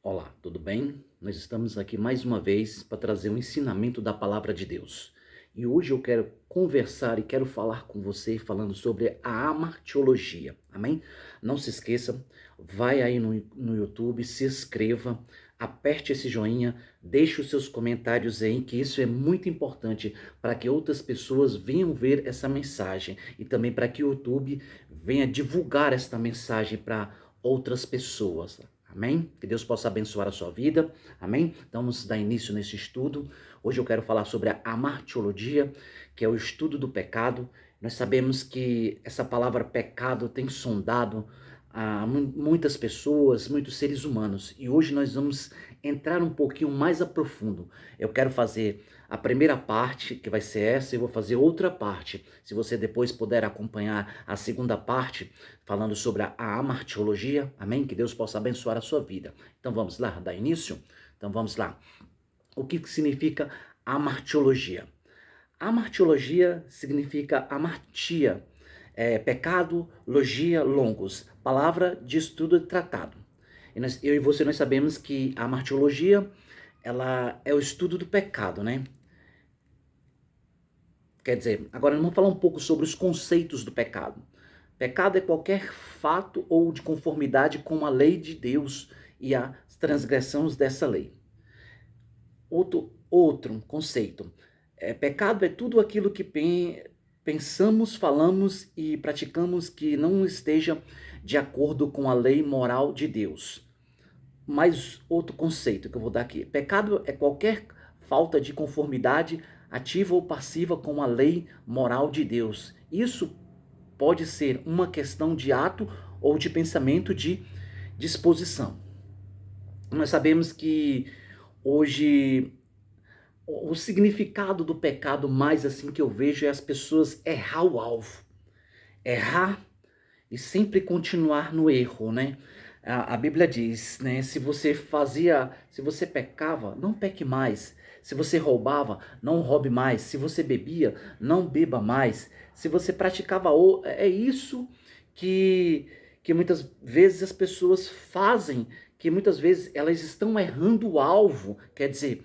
Olá, tudo bem? Nós estamos aqui mais uma vez para trazer um ensinamento da palavra de Deus. E hoje eu quero conversar e quero falar com você falando sobre a amartiologia. Amém? Não se esqueça, vai aí no YouTube, se inscreva, aperte esse joinha, deixe os seus comentários aí, que isso é muito importante para que outras pessoas venham ver essa mensagem e também para que o YouTube venha divulgar esta mensagem para outras pessoas. Amém? Que Deus possa abençoar a sua vida. Amém? Então vamos dar início nesse estudo. Hoje eu quero falar sobre a amartiologia, que é o estudo do pecado. Nós sabemos que essa palavra pecado tem sondado muitas pessoas, muitos seres humanos. E hoje nós vamos entrar um pouquinho mais a profundo. Eu quero fazer a primeira parte, que vai ser essa, e vou fazer outra parte. Se você depois puder acompanhar a segunda parte, falando sobre a amartiologia, amém? Que Deus possa abençoar a sua vida. Então vamos lá, dar início? Então vamos lá. O que significa amartiologia? Amartiologia significa amartia, pecado, logia, longos, palavra de estudo e tratado. Eu e você, nós sabemos que a amartiologia, ela é o estudo do pecado, né? Quer dizer, agora vamos falar um pouco sobre os conceitos do pecado. Pecado é qualquer fato ou de conformidade com a lei de Deus e as transgressões dessa lei. Outro conceito. Pecado é tudo aquilo que pensamos, falamos e praticamos que não esteja de acordo com a lei moral de Deus. Mais outro conceito que eu vou dar aqui. Pecado é qualquer falta de conformidade ativa ou passiva com a lei moral de Deus. Isso pode ser uma questão de ato ou de pensamento de disposição. Nós sabemos que hoje o significado do pecado mais assim que eu vejo é as pessoas errar o alvo. Errar e sempre continuar no erro, né? A Bíblia diz, né? Se você pecava, não peque mais. Se você roubava, não roube mais. Se você bebia, não beba mais. Se você praticava, é isso que que muitas vezes as pessoas fazem, que muitas vezes elas estão errando o alvo. Quer dizer,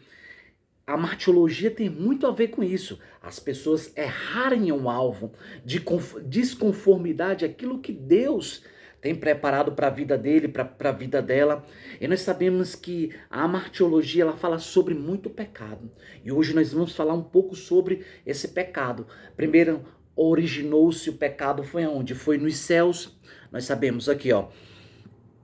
a martiologia tem muito a ver com isso. As pessoas errarem o alvo de desconformidade àquilo que Deus tem preparado para a vida dele, para a vida dela. E nós sabemos que a martiologia ela fala sobre muito pecado. E hoje nós vamos falar um pouco sobre esse pecado. Primeiro, originou-se o pecado foi aonde? Foi nos céus. Nós sabemos aqui, ó.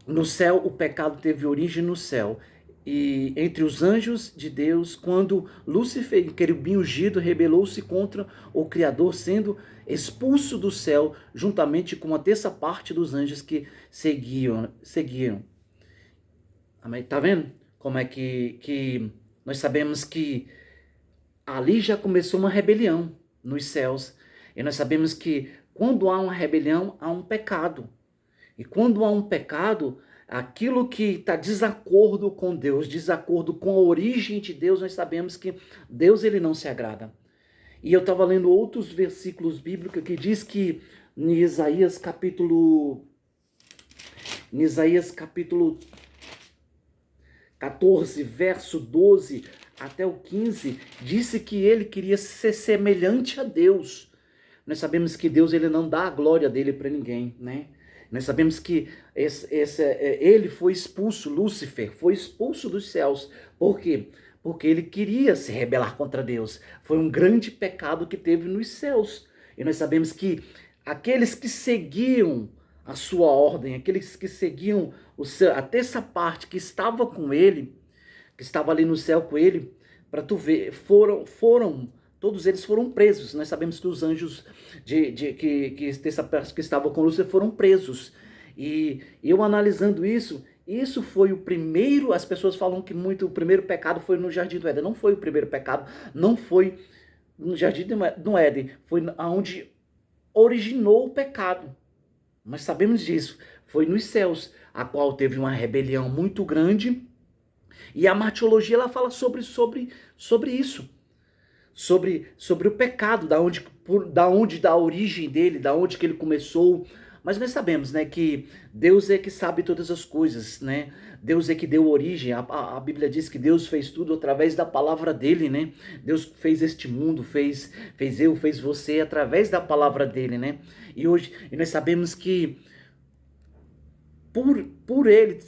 No céu, o pecado teve origem no céu. E entre os anjos de Deus, quando Lúcifer, querubim ungido, rebelou-se contra o Criador, sendo expulso do céu, juntamente com uma terça parte dos anjos que seguiram. Amém? Tá vendo? Como é que nós sabemos que ali já começou uma rebelião nos céus. E nós sabemos que quando há uma rebelião, há um pecado. E quando há um pecado, aquilo que está desacordo com Deus, desacordo com a origem de Deus, nós sabemos que Deus ele não se agrada. E eu estava lendo outros versículos bíblicos que diz que em Isaías capítulo 14, verso 12 até o 15, disse que ele queria ser semelhante a Deus. Nós sabemos que Deus ele não dá a glória dele para ninguém, né? Nós sabemos que ele foi expulso, Lúcifer foi expulso dos céus. Por quê? Porque ele queria se rebelar contra Deus. Foi um grande pecado que teve nos céus. E nós sabemos que aqueles que seguiam a sua ordem, aqueles que seguiam a terça parte que estava com ele, que estava ali no céu com ele, para tu ver, todos eles foram presos. Nós sabemos que os anjos que estavam com Lúcifer foram presos. E eu analisando isso foi o primeiro. As pessoas falam que o primeiro pecado foi no Jardim do Éden. Não foi o primeiro pecado, não foi no Jardim do Éden, foi onde originou o pecado. Nós sabemos disso. Foi nos céus, a qual teve uma rebelião muito grande. E a martiologia ela fala sobre isso. Sobre o pecado, da onde da origem dele, da onde que ele começou. Mas nós sabemos, né, que Deus é que sabe todas as coisas, né? Deus é que deu origem. A Bíblia diz que Deus fez tudo através da palavra dele, né? Deus fez este mundo, fez eu, fez você através da palavra dele, né? E nós sabemos que por ele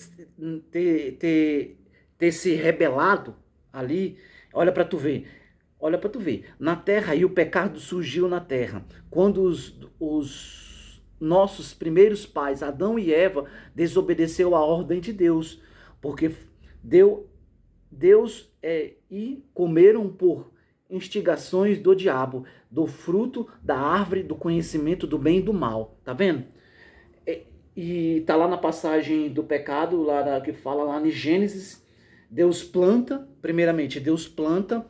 ter se rebelado ali, olha para tu ver, olha para tu ver, na terra, e o pecado surgiu na terra, quando os nossos primeiros pais, Adão e Eva, desobedeceu a ordem de Deus, porque Deus e comeram por instigações do diabo, do fruto da árvore do conhecimento do bem e do mal, tá vendo? E tá lá na passagem do pecado, que fala lá em Gênesis, Deus planta, primeiramente, Deus planta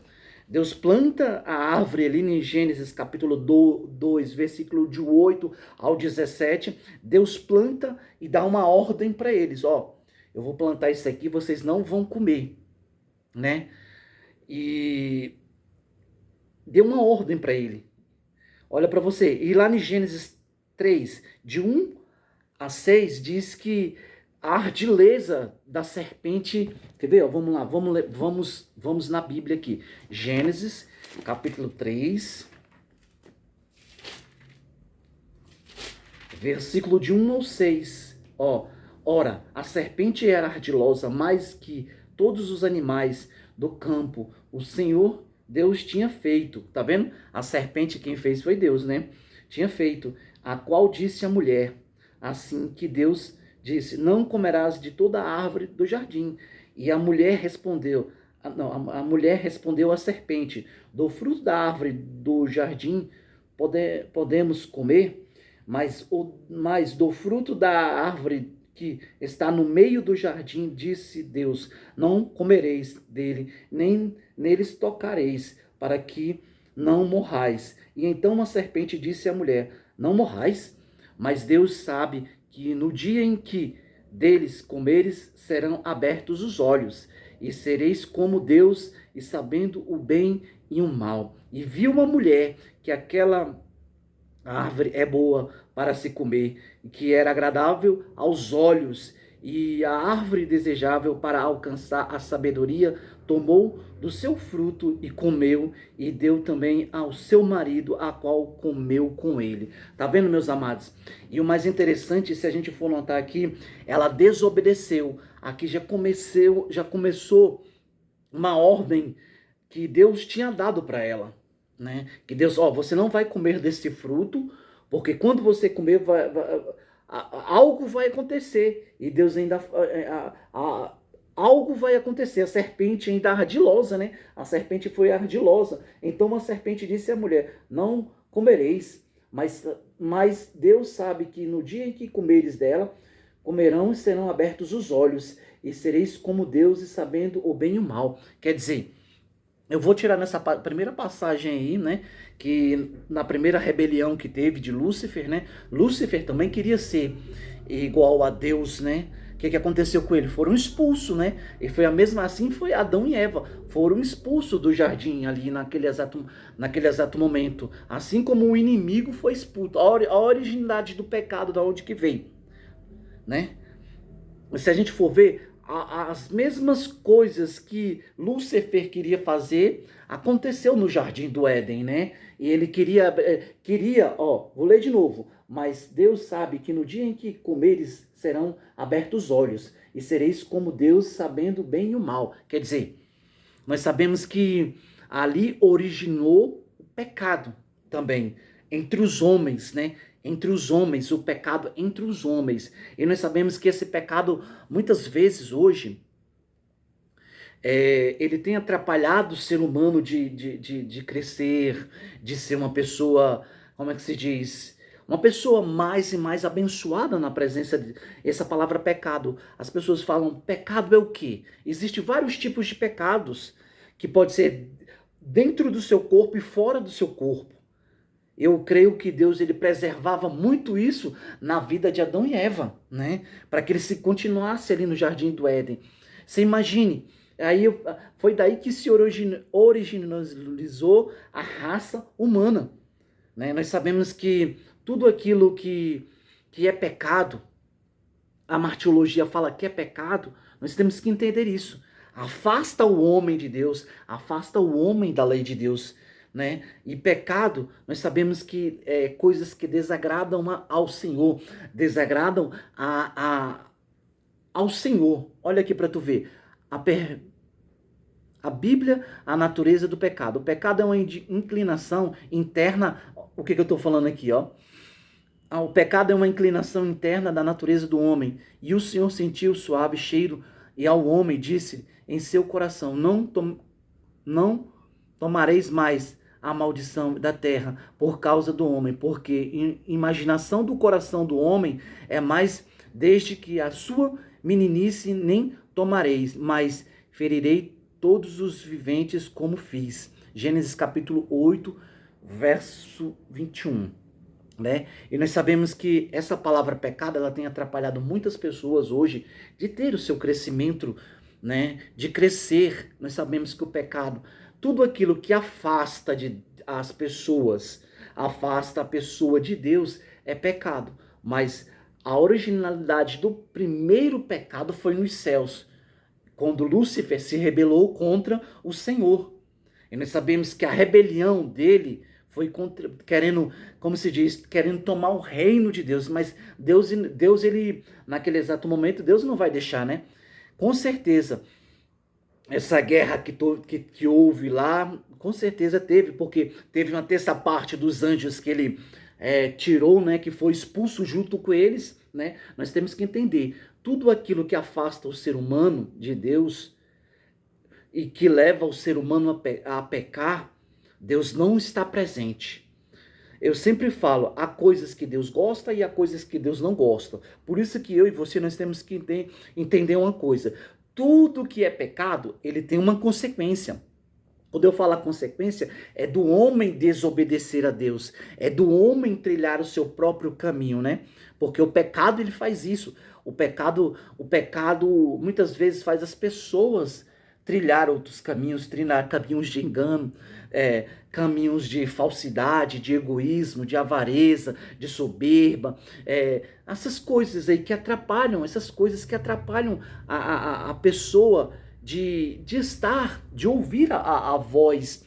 a árvore ali em Gênesis capítulo 2, versículo de 8 ao 17, Deus planta e dá uma ordem para eles, ó, eu vou plantar isso aqui, vocês não vão comer, né? E deu uma ordem para ele. Olha para você, e lá em Gênesis 3, de 1 a 6, diz que a ardileza da serpente. Quer ver? Vamos lá, vamos na Bíblia aqui. Gênesis, capítulo 3, versículo de 1 ao 6. Ora, a serpente era ardilosa mais que todos os animais do campo. O Senhor Deus tinha feito. Tá vendo? A serpente quem fez foi Deus, né? Tinha feito. A qual disse a mulher: assim que Deus disse, não comerás de toda a árvore do jardim. E a mulher respondeu, a mulher respondeu à serpente, do fruto da árvore do jardim podemos comer, mas do fruto da árvore que está no meio do jardim, disse Deus, não comereis dele, nem neles tocareis, para que não morrais. E então a serpente disse à mulher, não morrais, mas Deus sabe que no dia em que deles comeres, serão abertos os olhos, e sereis como Deus, e sabendo o bem e o mal. E viu uma mulher que aquela árvore é boa para se comer, e que era agradável aos olhos, e a árvore desejável para alcançar a sabedoria, tomou do seu fruto e comeu, e deu também ao seu marido, a qual comeu com ele. Tá vendo, meus amados? E o mais interessante, se a gente for notar aqui, ela desobedeceu. Aqui já começou uma ordem que Deus tinha dado para ela, né? Que Deus, você não vai comer desse fruto, porque quando você comer, algo vai acontecer. E Deus ainda algo vai acontecer. A serpente ainda ardilosa, né? A serpente foi ardilosa. Então a serpente disse à mulher: não comereis, mas Deus sabe que no dia em que comeres dela, comerão e serão abertos os olhos, e sereis como Deus, e sabendo o bem e o mal. Quer dizer, eu vou tirar nessa primeira passagem aí, né, que na primeira rebelião que teve de Lúcifer, né, Lúcifer também queria ser igual a Deus, né. O que aconteceu com ele? Foram expulsos, né? E foi a mesma assim, foi Adão e Eva. Foram expulsos do jardim ali naquele exato momento. Assim como o inimigo foi expulso. A originalidade do pecado, da onde que veio, né? Se a gente for ver, as mesmas coisas que Lúcifer queria fazer, aconteceu no Jardim do Éden, né? E ele queria, vou ler de novo, mas Deus sabe que no dia em que comeres, serão abertos os olhos, e sereis como Deus, sabendo o bem e o mal. Quer dizer, nós sabemos que ali originou o pecado também, entre os homens, né? Entre os homens, o pecado entre os homens. E nós sabemos que esse pecado, muitas vezes hoje, ele tem atrapalhado o ser humano de crescer, de ser uma pessoa, como é que se diz? Uma pessoa mais e mais abençoada na presença de essa palavra pecado. As pessoas falam, pecado é o quê? Existem vários tipos de pecados, que pode ser dentro do seu corpo e fora do seu corpo. Eu creio que Deus ele preservava muito isso na vida de Adão e Eva, né? Para que eles se continuassem ali no Jardim do Éden. Você imagine, aí foi daí que se originalizou a raça humana, né? Nós sabemos que tudo aquilo que que é pecado, a martiologia fala que é pecado, nós temos que entender isso. Afasta o homem de Deus, afasta o homem da lei de Deus, né? E pecado, nós sabemos que é coisas que desagradam ao Senhor, desagradam ao Senhor. Olha aqui para tu ver. A Bíblia, a natureza do pecado. O pecado é uma inclinação interna. O que eu estou falando aqui, ó? O pecado é uma inclinação interna da natureza do homem. E o Senhor sentiu o suave cheiro e ao homem disse em seu coração: não tomareis mais a maldição da terra por causa do homem, porque imaginação do coração do homem é mais desde que a sua meninice nem tomareis, mas ferirei todos os viventes como fiz. Gênesis capítulo 8, verso 21. Né? E nós sabemos que essa palavra pecado, ela tem atrapalhado muitas pessoas hoje de ter o seu crescimento, né? De crescer. Nós sabemos que o pecado, tudo aquilo que afasta as pessoas, afasta a pessoa de Deus, é pecado. Mas a originalidade do primeiro pecado foi nos céus, quando Lúcifer se rebelou contra o Senhor. E nós sabemos que a rebelião dele foi querendo, como se diz, querendo tomar o reino de Deus. Mas Deus, ele, naquele exato momento, Deus não vai deixar, né? Com certeza, essa guerra que houve lá, com certeza teve, porque teve uma terça parte dos anjos que ele tirou, né? Que foi expulso junto com eles, né? Nós temos que entender, tudo aquilo que afasta o ser humano de Deus e que leva o ser humano a pecar, Deus não está presente. Eu sempre falo, há coisas que Deus gosta e há coisas que Deus não gosta. Por isso que eu e você, nós temos que entender uma coisa. Tudo que é pecado, ele tem uma consequência. Quando eu falo consequência, é do homem desobedecer a Deus. É do homem trilhar o seu próprio caminho, né? Porque o pecado, ele faz isso. O pecado muitas vezes faz as pessoas trilhar outros caminhos, trilhar caminhos de engano, caminhos de falsidade, de egoísmo, de avareza, de soberba, essas coisas aí que atrapalham, a pessoa de estar, de ouvir a voz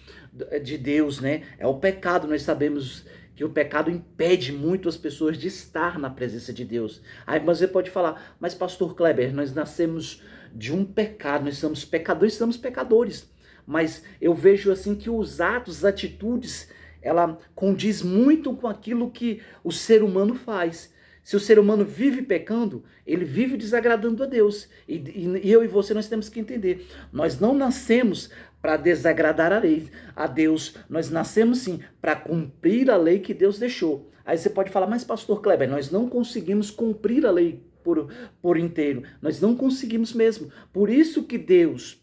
de Deus, né? É o pecado, nós sabemos que o pecado impede muito as pessoas de estar na presença de Deus. Aí você pode falar, mas pastor Kleber, nós nascemos de um pecado, nós somos pecadores. Mas eu vejo assim que os atos, as atitudes, ela condiz muito com aquilo que o ser humano faz. Se o ser humano vive pecando, ele vive desagradando a Deus. E eu e você, nós temos que entender. Nós não nascemos para desagradar a Deus. Nós nascemos sim para cumprir a lei que Deus deixou. Aí você pode falar, mas pastor Kleber, nós não conseguimos cumprir a lei por inteiro. Nós não conseguimos mesmo. Por isso que Deus,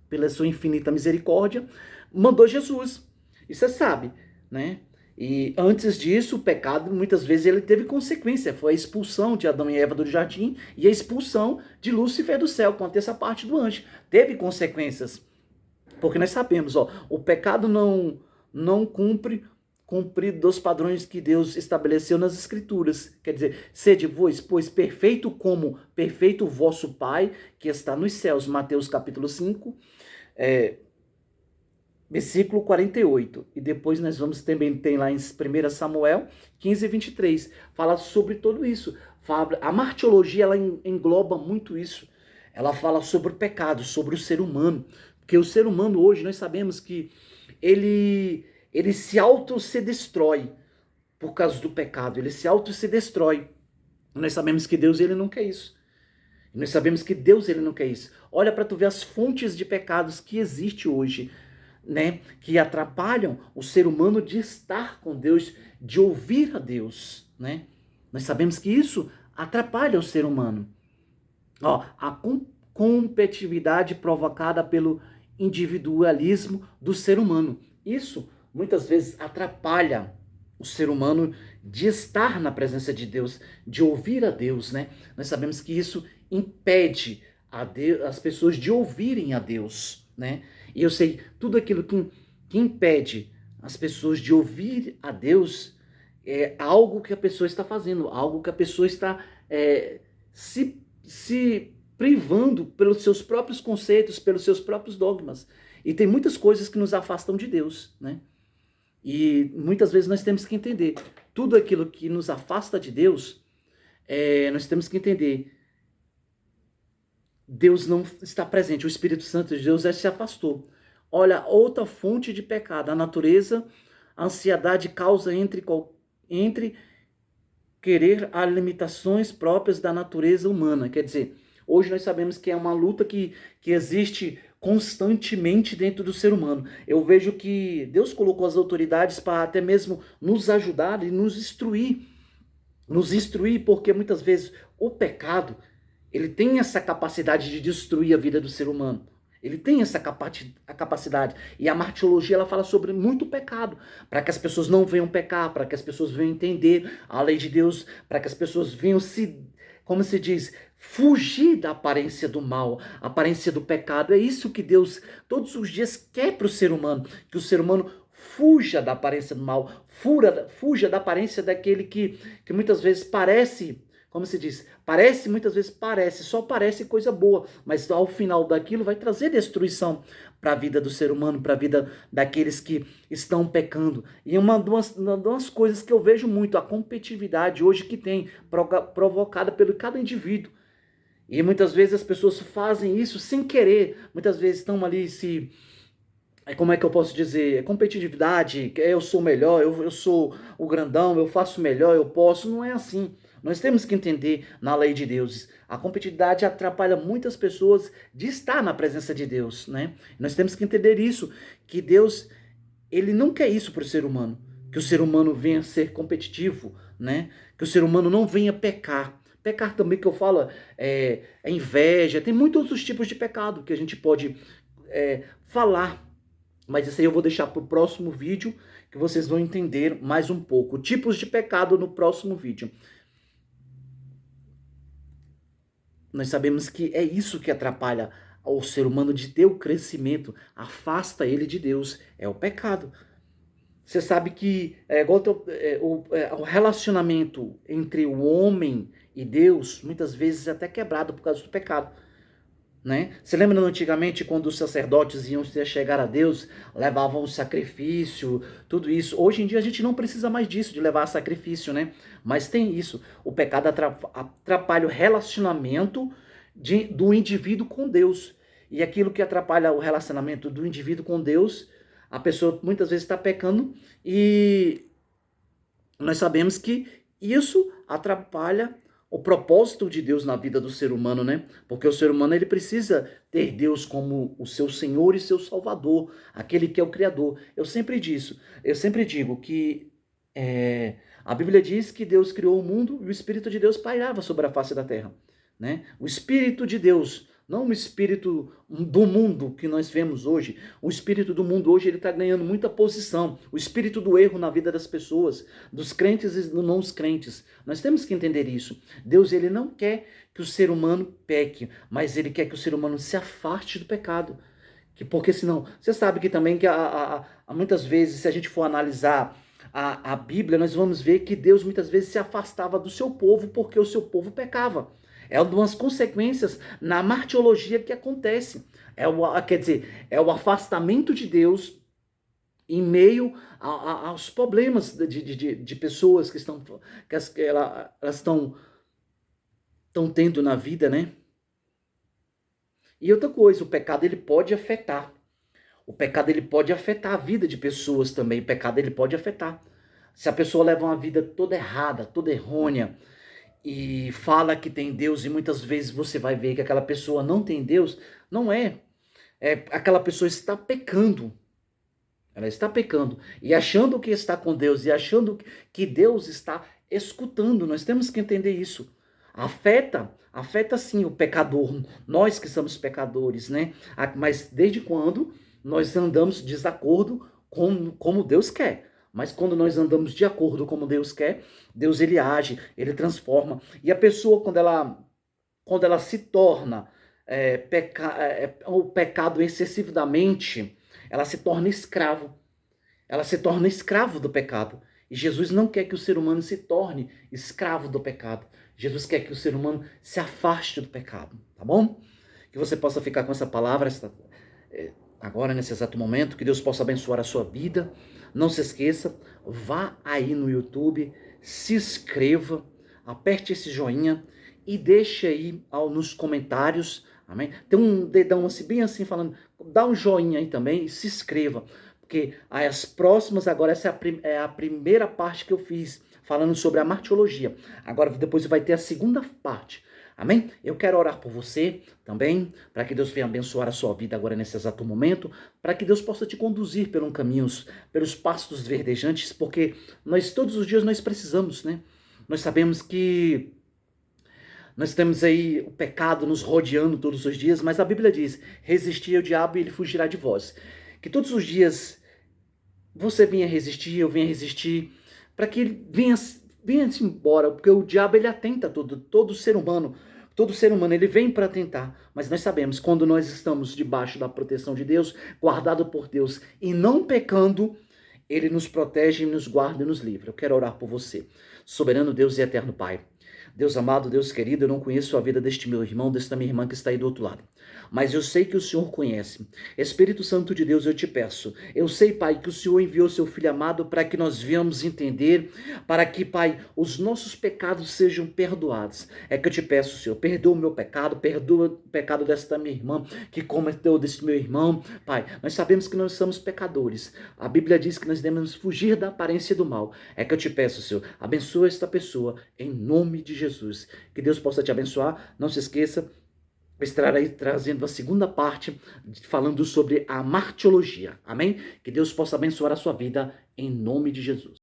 pela sua infinita misericórdia, mandou Jesus. E você sabe, né? E antes disso, o pecado, muitas vezes, ele teve consequência. Foi a expulsão de Adão e Eva do jardim e a expulsão de Lúcifer do céu, com a terça parte do anjo. Teve consequências. Porque nós sabemos, o pecado não cumpre dos padrões que Deus estabeleceu nas Escrituras. Quer dizer, sede vós, pois perfeito como perfeito o vosso Pai, que está nos céus. Mateus capítulo 5, versículo 48. E depois nós vamos também ter lá em 1 Samuel 15, 23. Fala sobre tudo isso. A martiologia, ela engloba muito isso. Ela fala sobre o pecado, sobre o ser humano. Porque o ser humano hoje, nós sabemos que ele se destrói por causa do pecado. Ele se destrói. Nós sabemos que Deus, ele não quer isso. Nós sabemos que Deus, ele não quer isso. Olha para tu ver as fontes de pecados que existe hoje, né? Que atrapalham o ser humano de estar com Deus, de ouvir a Deus, né? Nós sabemos que isso atrapalha o ser humano. A competitividade provocada pelo individualismo do ser humano. Isso muitas vezes atrapalha o ser humano de estar na presença de Deus, de ouvir a Deus, né? Nós sabemos que isso impede as pessoas de ouvirem a Deus, né? E eu sei, tudo aquilo que impede as pessoas de ouvir a Deus, é algo que a pessoa está fazendo, algo que a pessoa está se privando pelos seus próprios conceitos, pelos seus próprios dogmas. E tem muitas coisas que nos afastam de Deus, né? E muitas vezes nós temos que entender tudo aquilo que nos afasta de Deus, nós temos que entender, Deus não está presente, o Espírito Santo de Deus já se afastou. Olha, outra fonte de pecado, a natureza, a ansiedade causa entre querer as limitações próprias da natureza humana. Quer dizer, hoje nós sabemos que é uma luta que existe constantemente dentro do ser humano. Eu vejo que Deus colocou as autoridades para até mesmo nos ajudar e nos instruir. Nos instruir, porque muitas vezes o pecado, ele tem essa capacidade de destruir a vida do ser humano. Ele tem essa capacidade. E a martirologia, ela fala sobre muito pecado, para que as pessoas não venham pecar, para que as pessoas venham entender a lei de Deus, para que as pessoas venham como se diz, fugir da aparência do mal, a aparência do pecado. É isso que Deus todos os dias quer para o ser humano, que o ser humano fuja da aparência do mal, fuja da aparência daquele que muitas vezes parece, como se diz, muitas vezes só parece coisa boa, mas ao final daquilo vai trazer destruição para a vida do ser humano, para a vida daqueles que estão pecando. E uma das coisas que eu vejo muito, a competitividade hoje que tem, provocada pelo cada indivíduo. E muitas vezes as pessoas fazem isso sem querer, muitas vezes estão ali como é que eu posso dizer? Competitividade, eu sou melhor, eu sou o grandão, eu faço melhor, eu posso. Não é assim. Nós temos que entender na lei de Deus. A competitividade atrapalha muitas pessoas de estar na presença de Deus, né? Nós temos que entender isso, que Deus, ele não quer isso para o ser humano. Que o ser humano venha ser competitivo, né? Que o ser humano não venha pecar. Pecar também, que eu falo, é inveja. Tem muitos outros tipos de pecado que a gente pode falar. Mas isso aí eu vou deixar para o próximo vídeo, que vocês vão entender mais um pouco. Tipos de pecado no próximo vídeo. Nós sabemos que é isso que atrapalha o ser humano de ter o crescimento, afasta ele de Deus, é o pecado. Você sabe que o relacionamento entre o homem e Deus, muitas vezes é até quebrado por causa do pecado. Né? Você lembra antigamente quando os sacerdotes iam se chegar a Deus, levavam o sacrifício, tudo isso. Hoje em dia a gente não precisa mais disso, de levar sacrifício, né? Mas tem isso. O pecado atrapalha o relacionamento do indivíduo com Deus. E aquilo que atrapalha o relacionamento do indivíduo com Deus, a pessoa muitas vezes está pecando e nós sabemos que isso atrapalha o propósito de Deus na vida do ser humano, né? Porque o ser humano, ele precisa ter Deus como o seu Senhor e seu Salvador, aquele que é o Criador. Eu sempre digo que a Bíblia diz que Deus criou o mundo e o Espírito de Deus pairava sobre a face da terra, né? O Espírito de Deus, não o espírito do mundo que nós vemos hoje. O espírito do mundo hoje, ele está ganhando muita posição. O espírito do erro na vida das pessoas, dos crentes e dos não crentes. Nós temos que entender isso. Deus, ele não quer que o ser humano peque, mas ele quer que o ser humano se afaste do pecado. Porque senão, você sabe que também que muitas vezes, se a gente for analisar a Bíblia, nós vamos ver que Deus muitas vezes se afastava do seu povo porque o seu povo pecava. É uma das consequências na martirologia que acontece. Quer dizer, é o afastamento de Deus em meio aos problemas de pessoas que elas estão tendo na vida, né? E outra coisa, o pecado ele pode afetar. O pecado ele pode afetar a vida de pessoas também. O pecado ele pode afetar. Se a pessoa leva uma vida toda errada, toda errônea, e fala que tem Deus, e muitas vezes você vai ver que aquela pessoa não tem Deus, não é. Aquela pessoa está pecando. Ela está pecando. E achando que está com Deus, e achando que Deus está escutando. Nós temos que entender isso. Afeta sim o pecador, nós que somos pecadores, né? Mas desde quando nós andamos de desacordo com como Deus quer? Mas quando nós andamos de acordo como Deus quer, Deus ele age, ele transforma. E a pessoa, quando ela se torna o pecado excessivamente, ela se torna escravo. Ela se torna escravo do pecado. E Jesus não quer que o ser humano se torne escravo do pecado. Jesus quer que o ser humano se afaste do pecado, tá bom? Que você possa ficar com essa palavra agora, nesse exato momento, que Deus possa abençoar a sua vida. Não se esqueça, vá aí no YouTube, se inscreva, aperte esse joinha e deixe aí nos comentários, amém? Tem um dedão assim, bem assim, falando, dá um joinha aí também e se inscreva, porque as próximas, agora essa é a primeira parte que eu fiz, falando sobre a martiologia. Agora depois vai ter a segunda parte. Amém? Eu quero orar por você também, para que Deus venha abençoar a sua vida agora nesse exato momento, para que Deus possa te conduzir pelos pastos verdejantes, porque todos os dias nós precisamos, né? Nós sabemos que nós temos aí o pecado nos rodeando todos os dias, mas a Bíblia diz, resistir ao diabo e ele fugirá de vós. Que todos os dias você venha resistir, eu venha resistir, para que ele venha-se embora, porque o diabo ele atenta todo ser humano. Todo ser humano ele vem para tentar, mas nós sabemos, quando nós estamos debaixo da proteção de Deus, guardado por Deus e não pecando, ele nos protege, nos guarda e nos livra. Eu quero orar por você. Soberano Deus e eterno Pai. Deus amado, Deus querido, eu não conheço a vida deste meu irmão, desta minha irmã que está aí do outro lado. Mas eu sei que o Senhor conhece. Espírito Santo de Deus, eu te peço. Eu sei, Pai, que o Senhor enviou seu Filho amado para que nós venhamos entender, para que, Pai, os nossos pecados sejam perdoados. É que eu te peço, Senhor, perdoa o meu pecado, perdoa o pecado desta minha irmã, que cometeu deste meu irmão. Pai, nós sabemos que nós somos pecadores. A Bíblia diz que nós devemos fugir da aparência do mal. É que eu te peço, Senhor, abençoa esta pessoa, em nome de Jesus. Que Deus possa te abençoar. Não se esqueça, estarei trazendo a segunda parte, falando sobre a martiologia. Amém? Que Deus possa abençoar a sua vida, em nome de Jesus.